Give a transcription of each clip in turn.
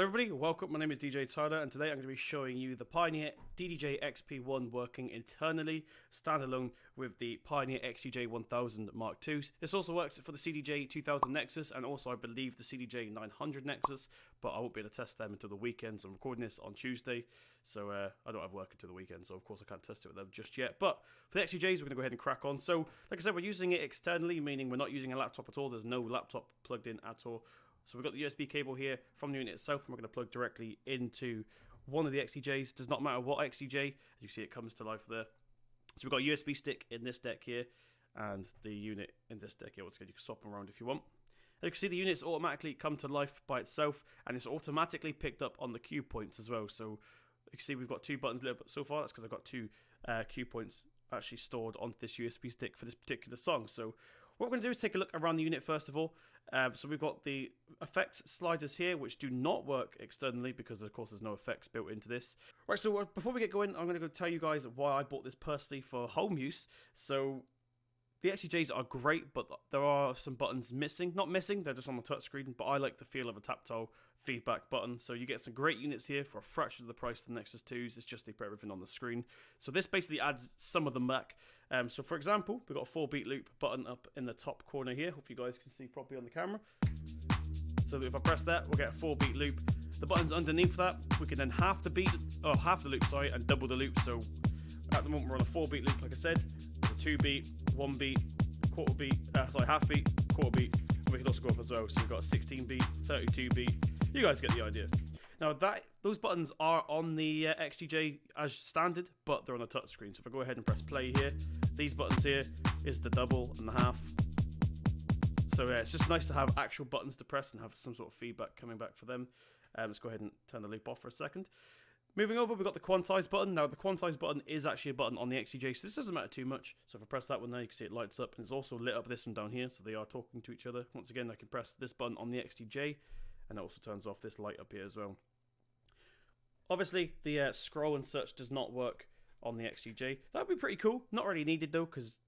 Hello everybody, welcome, my name is DJ Tyler and today I'm going to be showing you the Pioneer DDJ XP1 working internally, standalone with the Pioneer XDJ 1000 Mark II. This also works for the CDJ 2000 Nexus and also I believe the CDJ 900 Nexus, but I won't be able to test them until the weekend, so I'm recording this on Tuesday, so I don't have work until the weekend, so of course I can't test it with them just yet. But for the XDJs we're going to go ahead and crack on. So like I said, we're using it externally, meaning we're not using a laptop at all, there's no laptop plugged in at all. So we've got the USB cable here from the unit itself, and we're going to plug directly into one of the XDJs. Does not matter what XDJ, as you see it comes to life there. So we've got a USB stick in this deck here, and the unit in this deck here. Once again, you can swap them around if you want. As you can see, the units automatically come to life by itself, and it's automatically picked up on the cue points as well. So you can see we've got two buttons lit up so far. That's because I've got two cue points actually stored onto this USB stick for this particular song. So what we're going to do is take a look around the unit first of all. So we've got the effects sliders here, which do not work externally because of course there's no effects built into this. Right, so before we get going, I'm going to go tell you guys why I bought this personally for home use. So the XDJs are great, but there are some buttons missing. Not missing, they're just on the touchscreen, but I like the feel of a tactile feedback button. So you get some great units here for a fraction of the price of the Nexus 2s. It's just they put everything on the screen. So this basically adds some of them back. So for example, we've got a 4-beat loop button up in the top corner here. Hope you guys can see properly on the camera. So if I press that, we'll get a 4-beat loop. The buttons underneath that, we can then half the loop, sorry, and double the loop. So at the moment we're on a 4-beat loop, like I said. A 2-beat, 1-beat, quarter beat, half beat, quarter beat, and we can also go up as well. So we've got a 16-beat, 32-beat. You guys get the idea. Now those buttons are on the XDJ as standard, but they're on a touchscreen. So if I go ahead and press play here, these buttons here is the double and the half. So yeah, it's just nice to have actual buttons to press and have some sort of feedback coming back for them. Let's go ahead and turn the loop off for a second. Moving over, we've got the quantize button. Now the quantize button is actually a button on the XDJ, so this doesn't matter too much. So if I press that one there, you can see it lights up, and it's also lit up this one down here, so they are talking to each other. Once again, I can press this button on the XDJ, and it also turns off this light up here as well. Obviously, the scroll and such does not work on the XDJ. That would be pretty cool. Not really needed though, because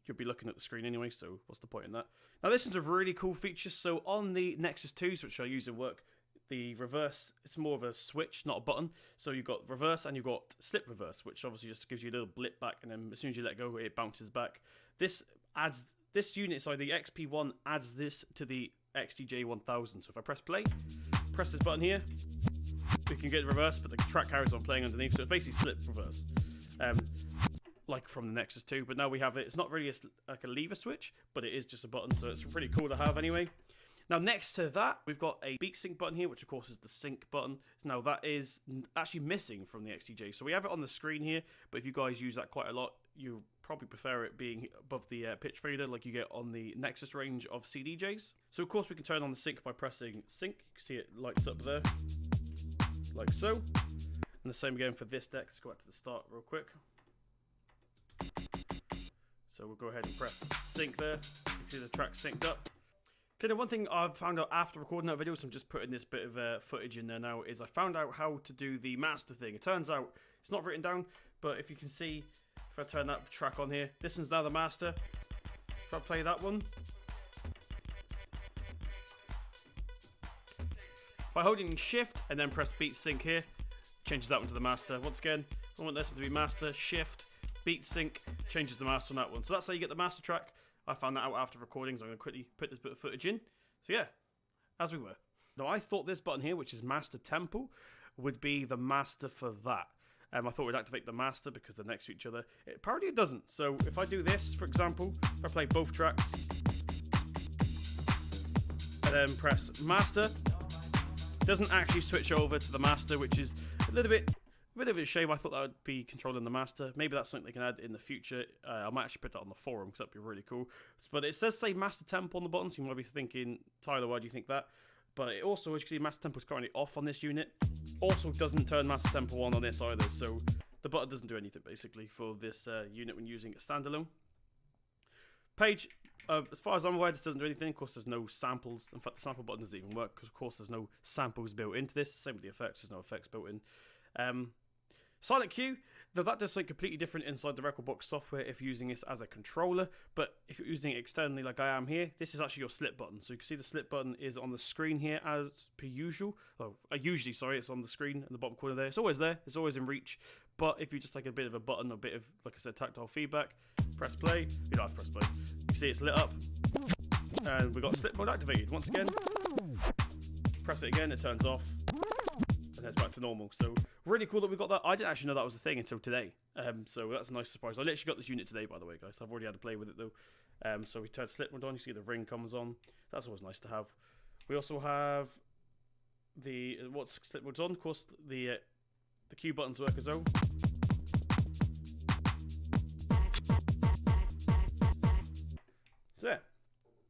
you'll be looking at the screen anyway, so what's the point in that? Now this one's a really cool feature. So on the Nexus 2s, which I use in work, the reverse, it's more of a switch, not a button. So you've got reverse and you've got slip reverse, which obviously just gives you a little blip back, and then as soon as you let go, it bounces back. This unit, sorry, the XP1 adds this to the XDJ 1000. So if I press play, press this button here, we can get reverse, but the track carries on playing underneath. So it's basically slip reverse, like from the Nexus 2. But now we have it. It's not really like a lever switch, but it is just a button. So it's pretty cool to have anyway. Now next to that, we've got a beat sync button here, which of course is the sync button. Now that is actually missing from the XDJ. So we have it on the screen here, but if you guys use that quite a lot, you probably prefer it being above the pitch fader like you get on the Nexus range of CDJs. So of course we can turn on the sync by pressing sync. You can see it lights up there, like so. And the same again for this deck. Let's go back to the start real quick. So we'll go ahead and press sync there. You can see the track synced up. Okay, now one thing I've found out after recording that video, so I'm just putting this bit of footage in there now, is I found out how to do the master thing. It turns out it's not written down, but if you can see, if I turn that track on here, this one's now the master. If I play that one, by holding shift and then press beat sync here, changes that one to the master. Once again, I want this one to be master, shift, beat sync, changes the master on that one. So that's how you get the master track. I found that out after recording, so I'm going to quickly put this bit of footage in. So yeah, as we were. Now I thought this button here, which is master tempo, would be the master for that. I thought we'd activate the master because they're next to each other. Apparently it doesn't. So if I do this, for example, if I play both tracks, and then press master, it doesn't actually switch over to the master, which is a bit of a shame. I thought that would be controlling the master. Maybe that's something they can add in the future. I might actually put that on the forum because that'd be really cool. But it does say master tempo on the button, so you might be thinking, Tyler, why do you think that? But it also, as you can see, master tempo is currently off on this unit. Also doesn't turn master tempo on this either, so the button doesn't do anything basically for this unit when using a standalone. Page, as far as I'm aware, this doesn't do anything. Of course, there's no samples. In fact, the sample button doesn't even work because, of course, there's no samples built into this. Same with the effects. There's no effects built in. Silent cue. Now that does something completely different inside the record box software if you're using this as a controller, but if you're using it externally like I am here, this is actually your slip button. So you can see the slip button is on the screen here as per usual. Usually, it's on the screen in the bottom corner there. It's always there, it's always in reach. But if you just like a bit of a button, a bit of, like I said, tactile feedback, press play, you don't have to press play. You see it's lit up, and we've got slip mode activated. Once again, press it again, it turns off, and it's back to normal. So really cool that we got that. I didn't actually know that was a thing until today. So that's a nice surprise. I literally got this unit today, by the way, guys. I've already had to play with it though. So we turn slip mode on. You see the ring comes on. That's always nice to have. We also have the what's slip mode's on. Of course, the Q buttons work as well. So yeah,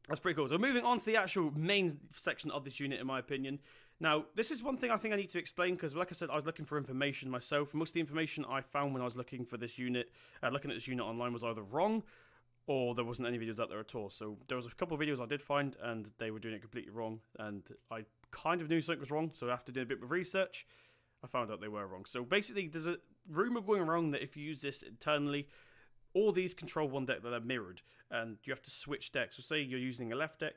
that's pretty cool. So moving on to the actual main section of this unit, in my opinion. Now, this is one thing I think I need to explain, because like I said, I was looking for information myself. Most of the information I found when I was looking for this unit, looking at this unit online, was either wrong, or there wasn't any videos out there at all. So there was a couple of videos I did find, and they were doing it completely wrong, and I kind of knew something was wrong, so after doing a bit of research, I found out they were wrong. So basically, there's a rumor going around that if you use this internally, all these control one deck that are mirrored, and you have to switch decks. So say you're using a left deck,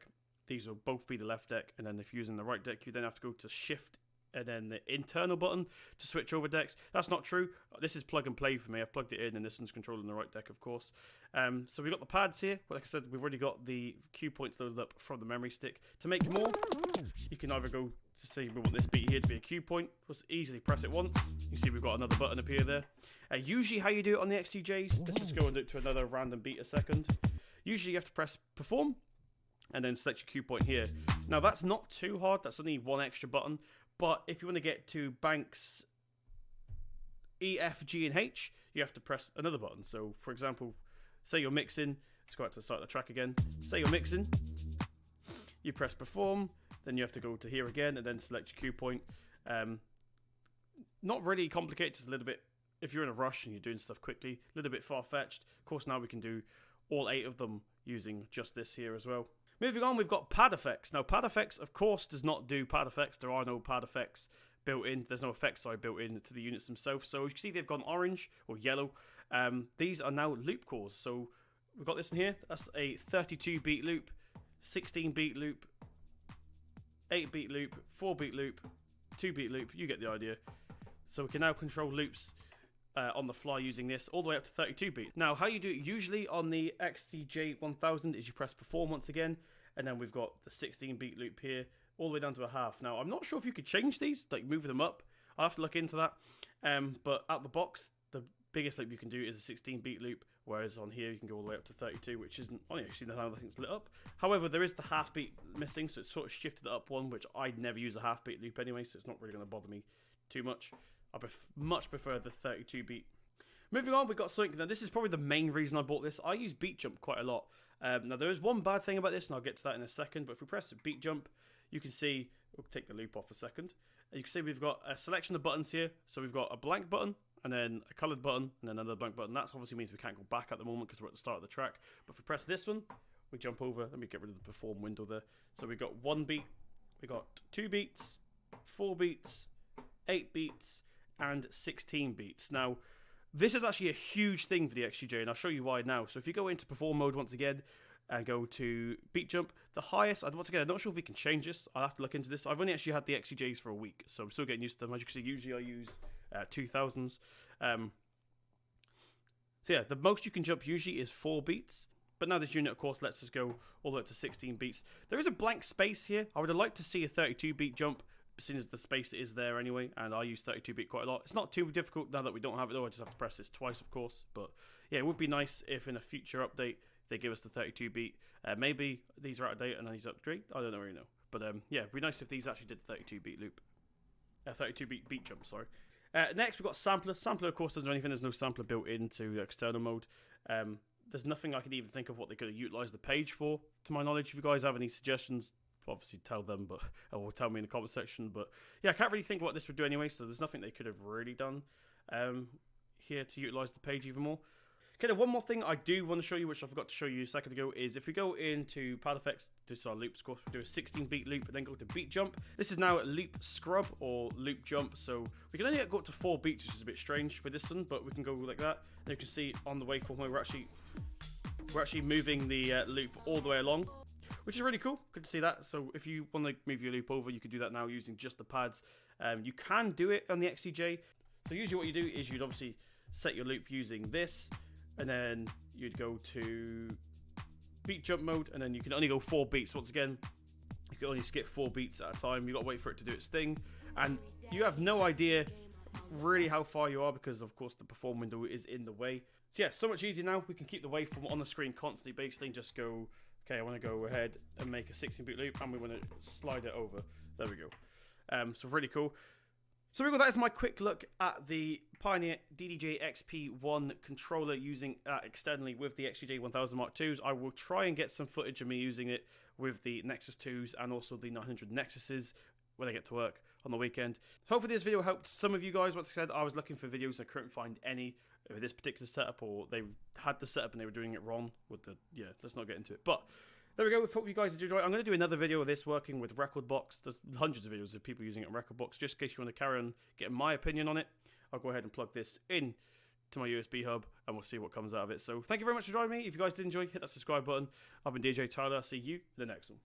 these will both be the left deck, and then if you're using the right deck, you then have to go to shift and then the internal button to switch over decks. That's not true. This is plug and play for me. I've plugged it in, and this one's controlling the right deck, of course. So we've got the pads here. Like I said, we've already got the cue points loaded up from the memory stick. To make more, you can either go to say we want this beat here to be a cue point. Just easily press it once. You see we've got another button appear there. Usually how you do it on the XDJs, let's just go and do it to another random beat a second. Usually you have to press perform, and then select your cue point here. Now that's not too hard, that's only one extra button, but if you want to get to banks E, F, G, and H, you have to press another button. So for example, say you're mixing, let's go out to the start of the track again, say you're mixing, you press perform, then you have to go to here again, and then select your cue point. Not really complicated, just a little bit, if you're in a rush and you're doing stuff quickly, a little bit far-fetched. Of course now we can do all 8 of them using just this here as well. Moving on, we've got pad effects. Now, pad effects, of course, does not do pad effects. There are no pad effects built in. There's no effects, built in to the units themselves. So you can see they've gone orange or yellow. These are now loop cores. So we've got this in here. That's a 32-beat loop, 16-beat loop, 8-beat loop, 4-beat loop, 2-beat loop. You get the idea. So we can now control loops on the fly using this all the way up to 32 beat. Now how you do it usually on the XDJ 1000 is you press perform once again, and then we've got the 16 beat loop here all the way down to a half. Now I'm not sure if you could change these, like move them up. I'll have to look into that. But out the box, the biggest loop you can do is a 16 beat loop, whereas on here you can go all the way up to 32, which isn't actually how the thing's lit up. However, there is the half beat missing, so it's sort of shifted it up one, which I'd never use a half beat loop anyway, so it's not really going to bother me too much. I much prefer the 32 beat. Moving on, we've got something. Now, this is probably the main reason I bought this. I use beat jump quite a lot. Now, there is one bad thing about this, and I'll get to that in a second. But if we press beat jump, you can see, we'll take the loop off a second. You can see we've got a selection of buttons here. So we've got a blank button, and then a coloured button, and then another blank button. That obviously means we can't go back at the moment because we're at the start of the track. But if we press this one, we jump over. Let me get rid of the perform window there. So we've got 1 beat, we got 2 beats, 4 beats, 8 beats, and 16 beats. Now, this is actually a huge thing for the XDJ, and I'll show you why now. So if you go into perform mode once again and go to beat jump, the highest, once again, I'm not sure if we can change this. I'll have to look into this. I've only actually had the XDJs for a week, so I'm still getting used to them. As you can see, usually I use 2000s. So yeah, the most you can jump usually is 4 beats. But now this unit, of course, lets us go all the way up to 16 beats. There is a blank space here. I would have liked to see a 32 beat jump, seeing as the space is there anyway, and I use 32 beat quite a lot. It's not too difficult now that we don't have it though. I just have to press this twice, of course. But yeah, it would be nice if in a future update they give us the 32 beat. Maybe these are out of date and I need to upgrade. I don't really know. But yeah, it'd be nice if these actually did the 32 beat loop. 32 beat jump, sorry. Next we've got sampler. Sampler, of course, doesn't do anything. There's no sampler built into external mode. There's nothing I can even think of what they could have utilised the page for, to my knowledge. If you guys have any suggestions, obviously tell them, but or tell me in the comment section. But yeah, I can't really think of what this would do anyway, so there's nothing they could have really done here to utilise the page even more. Okay, now one more thing I do want to show you, which I forgot to show you a second ago, is if we go into pad effects, this is our loops, of course, we do a 16-beat loop and then go to beat jump. This is now a loop scrub or loop jump, so we can only go up to 4 beats, which is a bit strange for this one, but we can go like that. And you can see on the waveform where we're actually moving the loop all the way along, which is really cool. Good to see that. So if you want to move your loop over, you can do that now using just the pads. You can do it on the XDJ. So usually what you do is you'd obviously set your loop using this, and then you'd go to beat jump mode, and then you can only go 4 beats. Once again, you can only skip 4 beats at a time. You've got to wait for it to do its thing, and you have no idea really how far you are because, of course, the perform window is in the way. So yeah, so much easier now. We can keep the waveform on the screen constantly, basically, and just go, okay, I want to go ahead and make a 16-beat loop, and we want to slide it over. There we go. So really cool. So that is my quick look at the Pioneer DDJ XP1 controller using externally with the XDJ 1000 Mark IIs. I will try and get some footage of me using it with the Nexus 2s and also the 900 Nexuses when I get to work on the weekend. Hopefully this video helped some of you guys. Once I said, I was looking for videos, I couldn't find any of this particular setup, or they had the setup and they were doing it wrong with the, yeah, let's not get into it. But there we go. Hope you guys enjoyed. I'm going to do another video of this working with Rekordbox. There's hundreds of videos of people using it on Rekordbox. Just in case you want to carry on getting my opinion on it, I'll go ahead and plug this in to my USB hub and we'll see what comes out of it. So thank you very much for joining me. If you guys did enjoy, hit that subscribe button. I've been DJ Tyler. I'll see you in the next one.